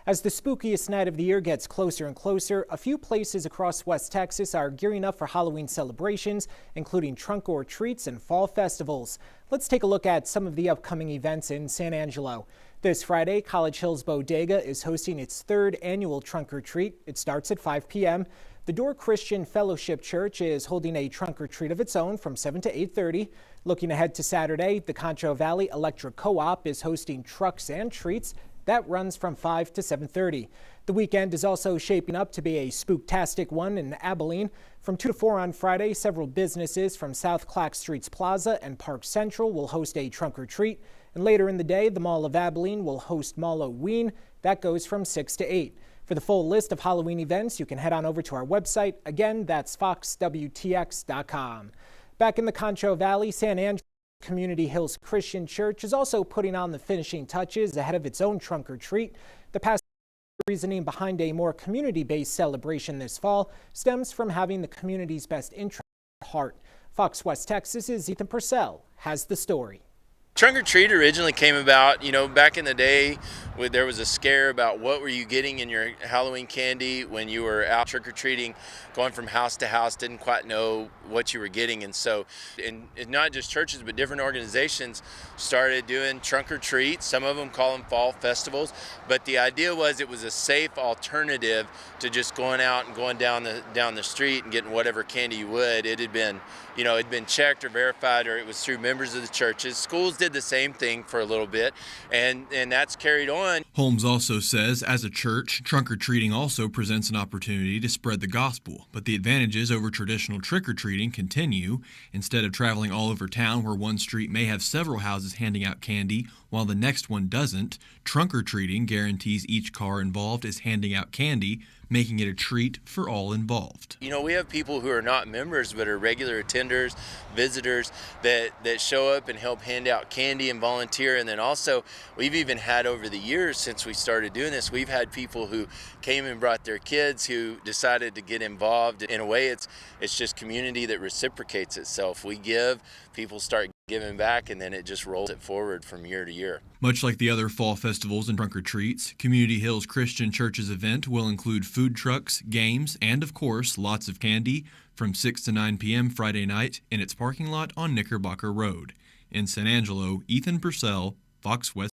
As the spookiest night of the year gets closer and closer, a few places across West Texas are gearing up for Halloween celebrations, including trunk or treats and fall festivals. Let's take a look at some of the upcoming events in San Angelo. This Friday, College Hills Bodega is hosting its third annual trunk or treat. It starts at 5 p.m. The Door Christian Fellowship Church is holding a trunk or treat of its own from 7 to 8:30. Looking ahead to Saturday, the Concho Valley Electric Co-op is hosting trucks and treats. That runs from 5 to 7:30. The weekend is also shaping up to be a spooktastic one in Abilene. From 2 to 4 on Friday, several businesses from South Clack Streets Plaza and Park Central will host a trunk or treat. And later in the day, the Mall of Abilene will host Mall-O-Ween. That goes from 6 to 8. For the full list of Halloween events, you can head on over to our website. Again, that's foxwtx.com. Back in the Concho Valley, San Angelo Community Hills Christian Church is also putting on the finishing touches ahead of its own trunk or treat. The past reasoning behind a more community-based celebration this fall stems from having the community's best interest at heart. Fox West Texas's Ethan Purcell has the story. Trunk or treat originally came about, back in the day when there was a scare about what were you getting in your Halloween candy when you were out trick or treating, going from house to house, didn't quite know what you were getting. And so, and not just churches, but different organizations started doing trunk or treat. Some of them call them fall festivals, but the idea was it was a safe alternative to just going out and going down the street and getting whatever candy you would. It had been, it'd been checked or verified, or it was through members of the churches. Schools did the same thing for a little bit, and that's carried on. Holmes also says, as a church, trunk-or-treating also presents an opportunity to spread the gospel, but the advantages over traditional trick-or-treating continue. Instead of traveling all over town where one street may have several houses handing out candy while the next one doesn't, trunk-or-treating guarantees each car involved is handing out candy, making it a treat for all involved. We have people who are not members but are regular attenders, visitors that show up and help hand out candy and volunteer. And then also, we've even had over the years since we started doing this, we've had people who came and brought their kids who decided to get involved. In a way, it's just community that reciprocates itself. We give, people start giving back, and then it just rolls it forward from year to year. Much like the other fall festivals and trunk or treats, Community Hills Christian Church's event will include food trucks, games, and of course, lots of candy from 6 to 9 p.m. Friday night in its parking lot on Knickerbocker Road. In San Angelo, Ethan Purcell, Fox West.